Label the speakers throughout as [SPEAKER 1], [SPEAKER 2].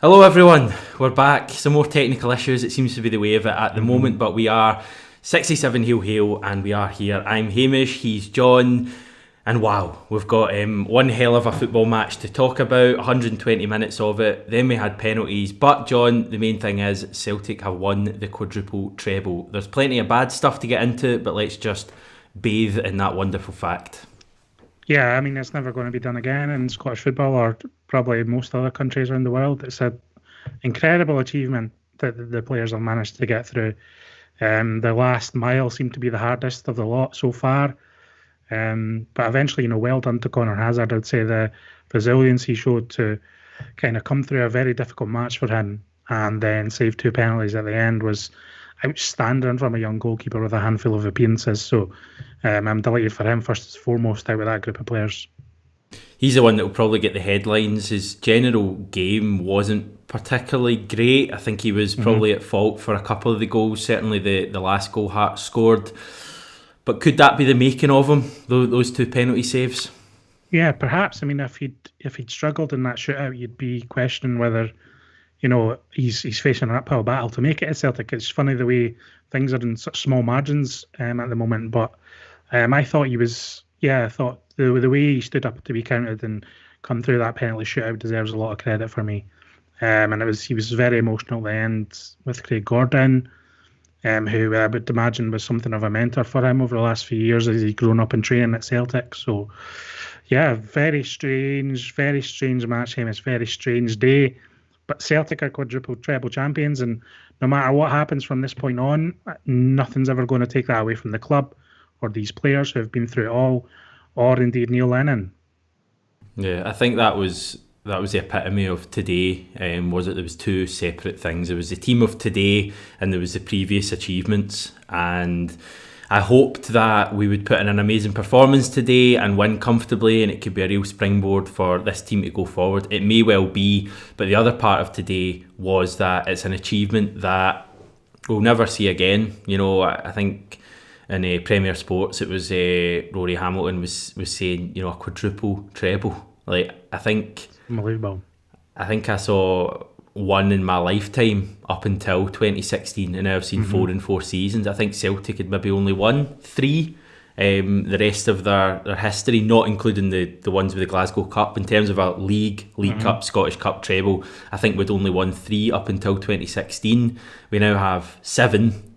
[SPEAKER 1] Hello everyone, we're back. Some more technical issues, it seems to be the way of it at the moment, but we are 67 Hail and we are here. I'm Hamish, he's John, and wow, we've got one hell of a football match to talk about, 120 minutes of it, then we had penalties, but John, the main thing is Celtic have won the quadruple treble. There's plenty of bad stuff to get into, but let's just bathe in that wonderful fact.
[SPEAKER 2] Yeah, I mean, it's never going to be done again in Scottish football or probably most other countries around the world. It's an incredible achievement that the players have managed to get through. The last mile seemed to be the hardest of the lot so far. But eventually, well done to Conor Hazard. I'd say the resilience he showed to kind of come through a very difficult match for him and then save two penalties at the end was outstanding from a young goalkeeper with a handful of appearances. So I'm delighted for him first and foremost out of that group of players.
[SPEAKER 1] He's the one that will probably get the headlines. His general game wasn't particularly great. I think he was probably at fault for a couple of the goals, certainly the last goal Hearts scored. But could that be the making of him, those two penalty saves?
[SPEAKER 2] Yeah, perhaps. I mean, if he'd struggled in that shootout, you'd be questioning whether he's facing an uphill battle to make it at Celtic. It's funny the way things are in such small margins at the moment, but I thought he was. Yeah, I thought the way he stood up to be counted and come through that penalty shootout deserves a lot of credit for me. And he was very emotional at the end with Craig Gordon, who I would imagine was something of a mentor for him over the last few years as he's grown up in training at Celtic. So, yeah, very strange match, Hamish, very strange day. But Celtic are quadruple treble champions, and no matter what happens from this point on, nothing's ever going to take that away from the club or these players who have been through it all, or indeed Neil Lennon.
[SPEAKER 1] Yeah, I think that was the epitome of today. Was it? There was two separate things. There was the team of today, and there was the previous achievements. And I hoped that we would put in an amazing performance today and win comfortably, and it could be a real springboard for this team to go forward. It may well be, but the other part of today was that it's an achievement that we'll never see again. I think in Premier Sports, it was Rory Hamilton was saying, a quadruple treble. Like, I think
[SPEAKER 2] Unbelievable.
[SPEAKER 1] I think I saw one in my lifetime up until 2016, and now I've seen 4 in 4 seasons. I think Celtic had maybe only won 3. The rest of their history, not including the ones with the Glasgow Cup, in terms of a League Cup, Scottish Cup treble, I think we'd only won 3 up until 2016. We now have 7.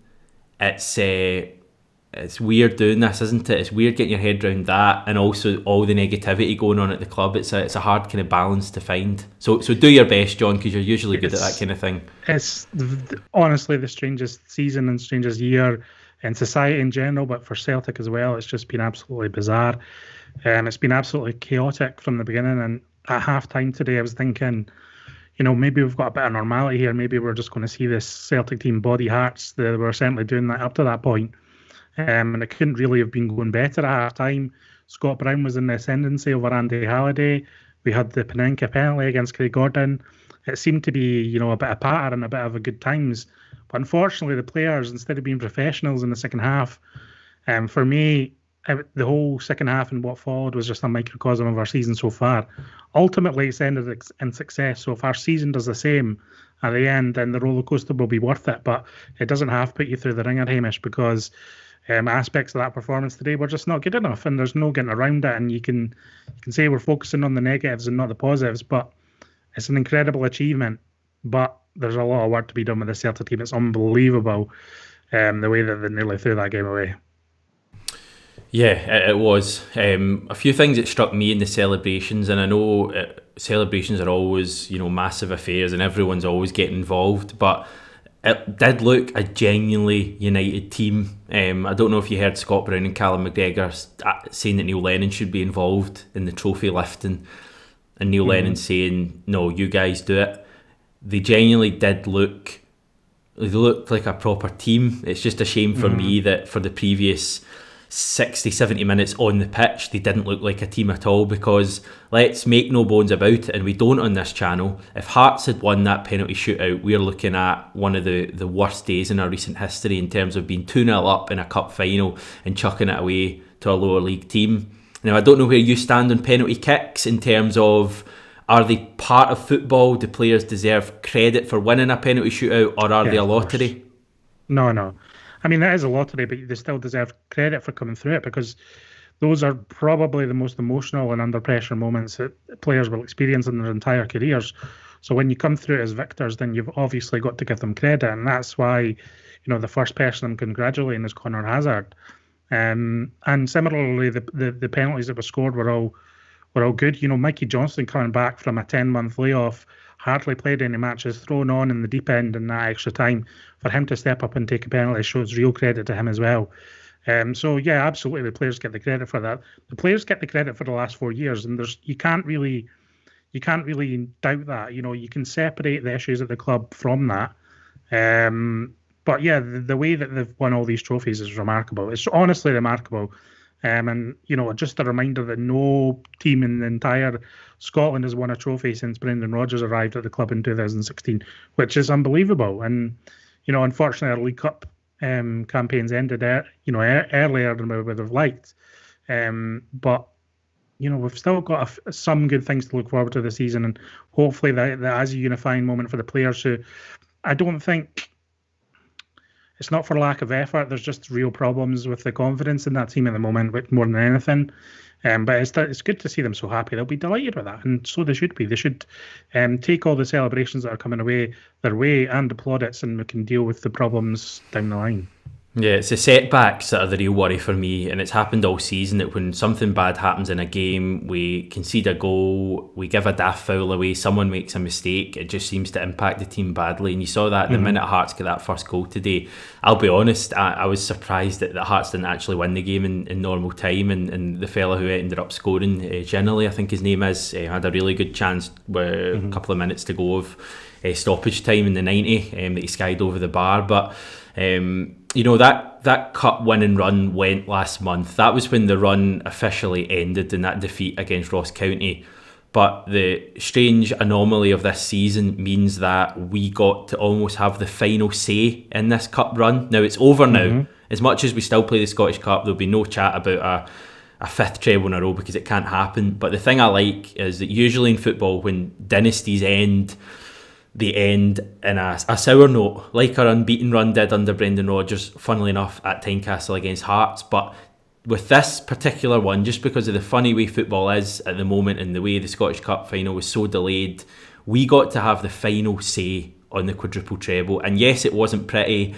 [SPEAKER 1] It's weird doing this, isn't it? It's weird getting your head around that, and also all the negativity going on at the club. It's a hard kind of balance to find. So do your best, John, because you're usually good at that kind of thing.
[SPEAKER 2] It's honestly the strangest season and strangest year in society in general, but for Celtic as well, it's just been absolutely bizarre. It's been absolutely chaotic from the beginning, and at half-time today I was thinking, maybe we've got a bit of normality here. Maybe we're just going to see this Celtic team body Hearts. They were certainly doing that up to that point. And it couldn't really have been going better at half time. Scott Brown was in the ascendancy over Andy Halliday. We had the Panenka penalty against Craig Gordon. It seemed to be, a bit of patter and a bit of a good times. But unfortunately, the players, instead of being professionals in the second half, for me, the whole second half and what followed was just a microcosm of our season so far. Ultimately, it's ended in success. So if our season does the same at the end, then the roller coaster will be worth it. But it doesn't have to put you through the ringer, Hamish, because aspects of that performance today were just not good enough, and there's no getting around it. And you can say we're focusing on the negatives and not the positives, but it's an incredible achievement. But there's a lot of work to be done with the Celtic team. It's unbelievable the way that they nearly threw that game away.
[SPEAKER 1] Yeah, it was. A few things that struck me in the celebrations, and I know celebrations are always, massive affairs, and everyone's always getting involved, but it did look a genuinely united team. I don't know if you heard Scott Brown and Callum McGregor saying that Neil Lennon should be involved in the trophy lifting, and Neil Lennon saying, no, you guys do it. They genuinely did look, they looked like a proper team. It's just a shame for me that for the previous 60, 70 minutes on the pitch, they didn't look like a team at all, because let's make no bones about it, and we don't on this channel, if Hearts had won that penalty shootout, we're looking at one of the worst days in our recent history in terms of being 2-0 up in a cup final and chucking it away to a lower league team. Now, I don't know where you stand on penalty kicks in terms of Are they part of football? Do players deserve credit for winning a penalty shootout, or are they a lottery?
[SPEAKER 2] No. I mean, it is a lottery, but they still deserve credit for coming through it, because those are probably the most emotional and under pressure moments that players will experience in their entire careers. So when you come through it as victors, then you've obviously got to give them credit, and that's why, the first person I'm congratulating is Conor Hazard. And similarly, the penalties that were scored were all good. Mikey Johnston coming back from a 10-month layoff, hardly played any matches, thrown on in the deep end in that extra time. For him to step up and take a penalty shows real credit to him as well. So yeah, absolutely, the players get the credit for that. The players get the credit for the last 4 years, and you can't really doubt that. You can separate the issues at the club from that. But yeah, the way that they've won all these trophies is remarkable. It's honestly remarkable. And just a reminder that no team in the entire Scotland has won a trophy since Brendan Rodgers arrived at the club in 2016, which is unbelievable. And unfortunately, our League Cup campaigns ended earlier than we would have liked. But we've still got some good things to look forward to this season, and hopefully that as a unifying moment for the players who, I don't think, it's not for lack of effort. There's just real problems with the confidence in that team at the moment, more than anything. But it's good to see them so happy. They'll be delighted with that, and so they should be. They should take all the celebrations that are coming their way and the plaudits, and we can deal with the problems down the line.
[SPEAKER 1] Yeah, it's the setbacks that are the real worry for me, and it's happened all season that when something bad happens in a game, we concede a goal, we give a daft foul away, someone makes a mistake, it just seems to impact the team badly. And you saw that the minute Hearts got that first goal today. I'll be honest, I was surprised that Hearts didn't actually win the game in normal time, and the fella who ended up scoring, generally I think his name is, had a really good chance with a couple of minutes to go of stoppage time in the 90 that he skied over the bar. But that cup winning run went last month. That was when the run officially ended in that defeat against Ross County. But the strange anomaly of this season means that we got to almost have the final say in this cup run. Now it's over now. As much as we still play the Scottish Cup, there'll be no chat about a fifth treble in a row, because it can't happen. But the thing I like is that usually in football, when dynasties end, they end in a sour note, like our unbeaten run did under Brendan Rodgers, funnily enough, at Tynecastle against Hearts. But with this particular one, just because of the funny way football is at the moment and the way the Scottish Cup final was so delayed, we got to have the final say on the quadruple treble. And yes, it wasn't pretty.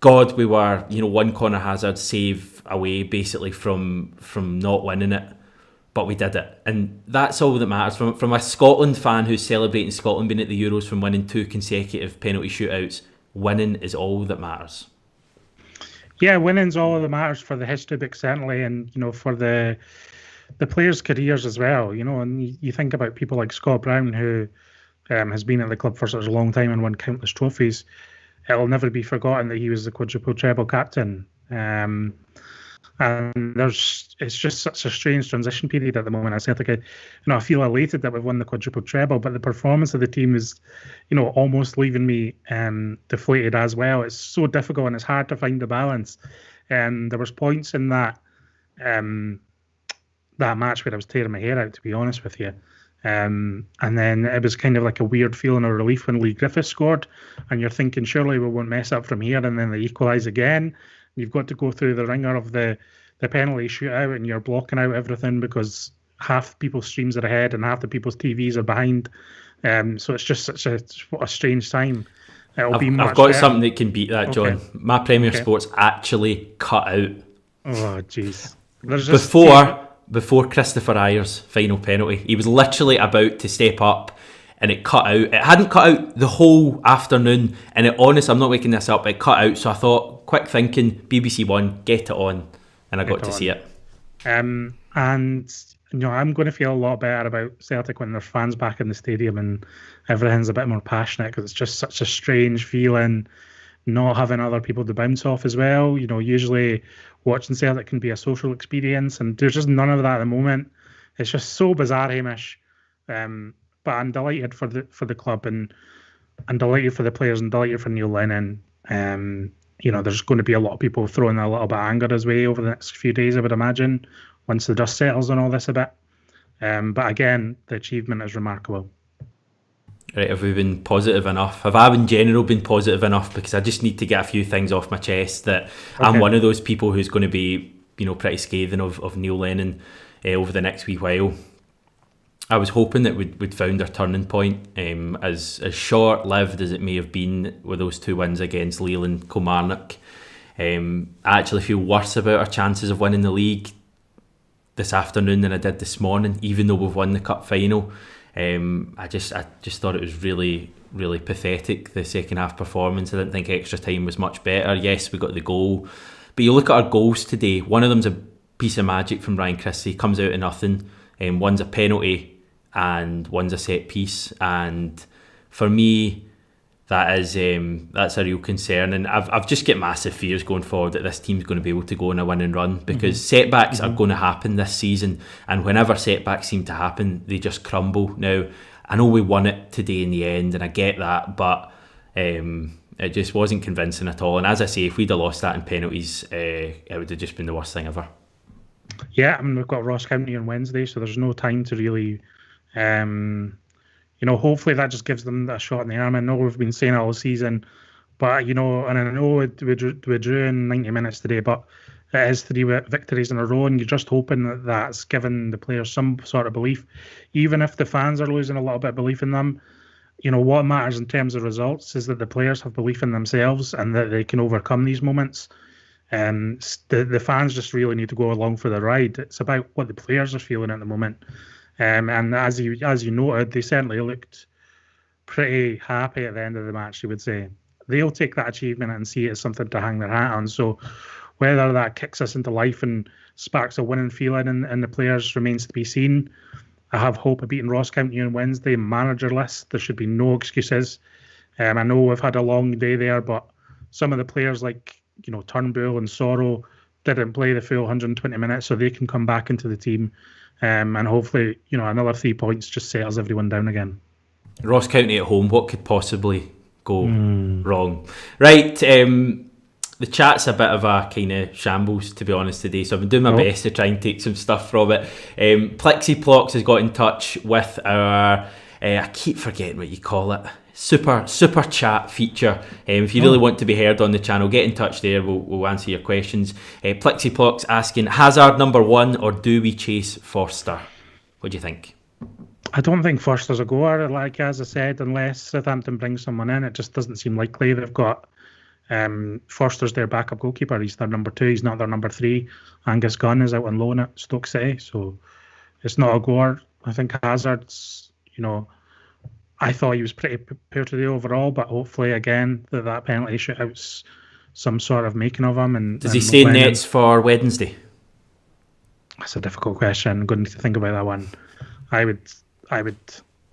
[SPEAKER 1] God, we were, one Conor Hazard save away basically from not winning it. But we did it, and that's all that matters. From a Scotland fan who's celebrating Scotland being at the Euros from winning 2 consecutive penalty shootouts, winning is all that matters.
[SPEAKER 2] Yeah, winning's all that matters for the history book, certainly, and for the players' careers as well. And you think about people like Scott Brown, who has been at the club for such a long time and won countless trophies. It'll never be forgotten that he was the quadruple treble captain. And it's just such a strange transition period at the moment. I Celtic, I feel elated that we've won the quadruple treble, but the performance of the team is, almost leaving me deflated as well. It's so difficult and it's hard to find the balance. And there was points in that match where I was tearing my hair out, to be honest with you. And then it was kind of like a weird feeling of relief when Lee Griffiths scored, and you're thinking surely we won't mess up from here, and then they equalise again. You've got to go through the ringer of the penalty shootout, and you're blocking out everything because half people's streams are ahead and half the people's TVs are behind. So it's just such a strange time. I've
[SPEAKER 1] got something that can beat that, John. Okay. My Premier Sports actually cut out.
[SPEAKER 2] Oh, jeez.
[SPEAKER 1] Before Christopher Ayer's final penalty. He was literally about to step up, and it cut out. It hadn't cut out the whole afternoon, and I'm not making this up, it cut out. So I thought, quick thinking, BBC One, get it on, and I got to see it.
[SPEAKER 2] And I'm going to feel a lot better about Celtic when there's fans back in the stadium and everything's a bit more passionate, because it's just such a strange feeling not having other people to bounce off as well. Usually watching Celtic can be a social experience, and there's just none of that at the moment. It's just so bizarre, Hamish. But I'm delighted for the club, and I'm delighted for the players, and delighted for Neil Lennon. There's going to be a lot of people throwing a little bit of anger his way over the next few days, I would imagine, once the dust settles on all this a bit. But again, the achievement is remarkable.
[SPEAKER 1] Right, have we been positive enough? Have I in general been positive enough? Because I just need to get a few things off my chest that I'm one of those people who's going to be, pretty scathing of Neil Lennon over the next wee while. I was hoping that we'd found our turning point, as short-lived as it may have been with those 2 wins against Lille and Kilmarnock. I actually feel worse about our chances of winning the league this afternoon than I did this morning, even though we've won the cup final. I just thought it was really, really pathetic, the second half performance. I didn't think extra time was much better. Yes, we got the goal, but you look at our goals today, one of them's a piece of magic from Ryan Christie, comes out of nothing. One's a penalty and one's a set piece, and for me that's a real concern, and I've just got massive fears going forward that this team's going to be able to go on a winning run, because setbacks are going to happen this season, and whenever setbacks seem to happen, they just crumble. Now, I know we won it today in the end, and I get that, but it just wasn't convincing at all. And as I say, if we'd have lost that in penalties, it would have just been the worst thing ever.
[SPEAKER 2] Yeah, I mean, we've got Ross County on Wednesday, so there's no time to really hopefully that just gives them a shot in the arm. I know we've been saying it all season, but and I know we drew in 90 minutes today, but it is 3 victories in a row, and you're just hoping that that's given the players some sort of belief, even if the fans are losing a little bit of belief in them. What matters in terms of results is that the players have belief in themselves and that they can overcome these moments. The fans just really need to go along for the ride. It's about what the players are feeling at the moment. And as you noted, they certainly looked pretty happy at the end of the match, you would say. They'll take that achievement and see it as something to hang their hat on. So whether that kicks us into life and sparks a winning feeling in the players remains to be seen. I have hope of beating Ross County on Wednesday, managerless. There should be no excuses. I know we've had a long day there, but some of the players like, Turnbull and Sorrow didn't play the full 120 minutes, so they can come back into the team. And hopefully, another 3 points just settles everyone down again.
[SPEAKER 1] Ross County at home, what could possibly go wrong? Right, the chat's a bit of a kind of shambles, to be honest, today, so I've been doing my best to try and take some stuff from it. Plexiplox has got in touch with our, I keep forgetting what you call it, super chat feature. If you really want to be heard on the channel, get in touch there, we'll answer your questions. Plexiplox asking, Hazard number 1 or do we chase Forster? What do you think?
[SPEAKER 2] I don't think Forster's a goer, like as I said, unless Southampton brings someone in. It just doesn't seem likely. They've got Forster's their backup goalkeeper. He's their number 2, he's not their number 3. Angus Gunn is out on loan at Stoke City, so it's not a goer. I think Hazard's, I thought he was pretty poor today overall, but hopefully again that penalty shootout's some sort of making of him. And
[SPEAKER 1] does he stay in nets for Wednesday?
[SPEAKER 2] That's a difficult question. I'm going to think about that one. I would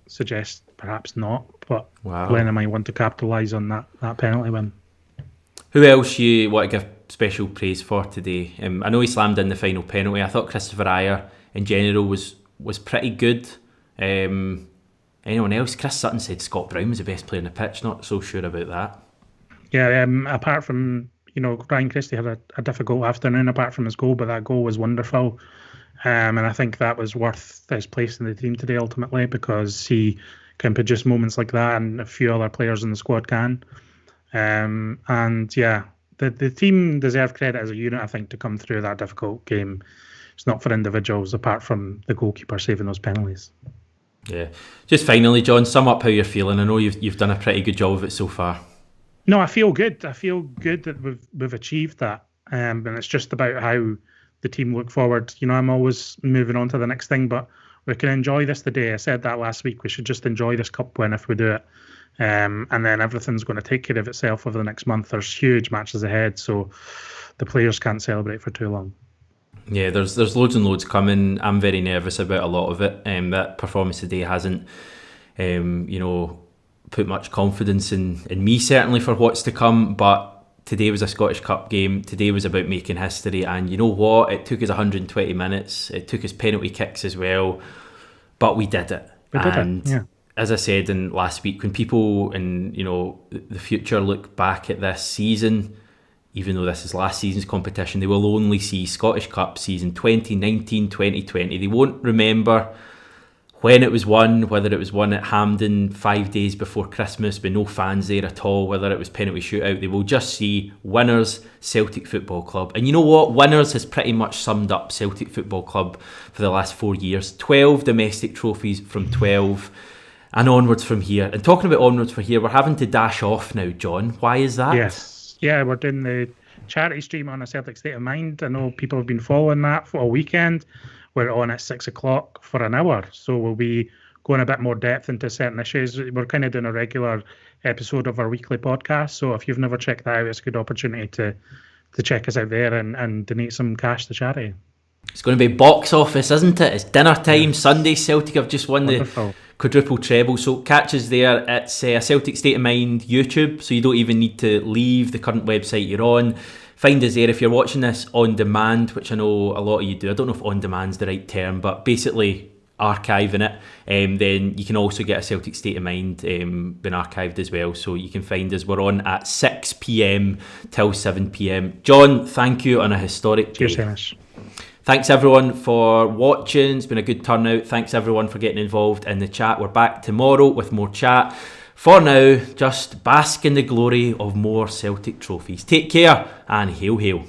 [SPEAKER 2] suggest perhaps not, but Lennon might want to capitalise on that penalty win.
[SPEAKER 1] Who else you want to give special praise for today? I know he slammed in the final penalty. I thought Christopher Ajer in general was pretty good. Anyone else? Chris Sutton said Scott Brown was the best player in the pitch. Not so sure about that.
[SPEAKER 2] Yeah, apart from, Ryan Christie had a difficult afternoon apart from his goal, but that goal was wonderful. And I think that was worth his place in the team today ultimately, because he can produce moments like that and a few other players in the squad can. And yeah, the team deserve credit as a unit, I think, to come through that difficult game. It's not for individuals apart from the goalkeeper saving those penalties.
[SPEAKER 1] Yeah. Just finally, John, sum up how you're feeling. I know you've done a pretty good job of it so far.
[SPEAKER 2] No, I feel good. I feel good that we've achieved that. And it's just about how the team look forward. I'm always moving on to the next thing, but we can enjoy this today. I said that last week. We should just enjoy this cup win if we do it. And then everything's going to take care of itself over the next month. There's huge matches ahead, so the players can't celebrate for too long.
[SPEAKER 1] Yeah, there's loads and loads coming. I'm very nervous about a lot of it. That performance today hasn't, put much confidence in me, certainly, for what's to come. But today was a Scottish Cup game. Today was about making history. And you know what? It took us 120 minutes. It took us penalty kicks as well. But we did it.
[SPEAKER 2] Yeah.
[SPEAKER 1] As I said in last week, when people in the future look back at this season, even though this is last season's competition, they will only see Scottish Cup season 2019-2020. They won't remember when it was won, whether it was won at Hampden 5 days before Christmas with no fans there at all, whether it was penalty shootout, they will just see winners Celtic Football Club. And you know what? Winners has pretty much summed up Celtic Football Club for the last 4 years. 12 domestic trophies from 12 and onwards from here. And talking about onwards from here, we're having to dash off now, John. Why is that?
[SPEAKER 2] Yes. Yeah, we're doing the charity stream on a Celtic State of Mind. I know people have been following that for a weekend. We're on at 6 o'clock for an hour, so we'll be going a bit more depth into certain issues. We're kind of doing a regular episode of our weekly podcast, so if you've never checked that out, it's a good opportunity to check us out there and donate some cash to charity.
[SPEAKER 1] It's going to be box office, isn't it? It's dinner time. Yes. Sunday, Celtic have just won the Quadruple Treble, so catch us there. It's a Celtic State of Mind YouTube, so you don't even need to leave the current website you're on. Find us there if you're watching this on demand, which I know a lot of you do. I don't know if on demand's the right term, but basically archiving it. Then you can also get a Celtic State of Mind been archived as well. So you can find us. We're on at 6 p.m. till 7 p.m. John, thank you on a historic day.
[SPEAKER 2] Cheers, Hamish.
[SPEAKER 1] Thanks everyone for watching. It's been a good turnout. Thanks everyone for getting involved in the chat. We're back tomorrow with more chat. For now, just bask in the glory of more Celtic trophies. Take care and hail, hail.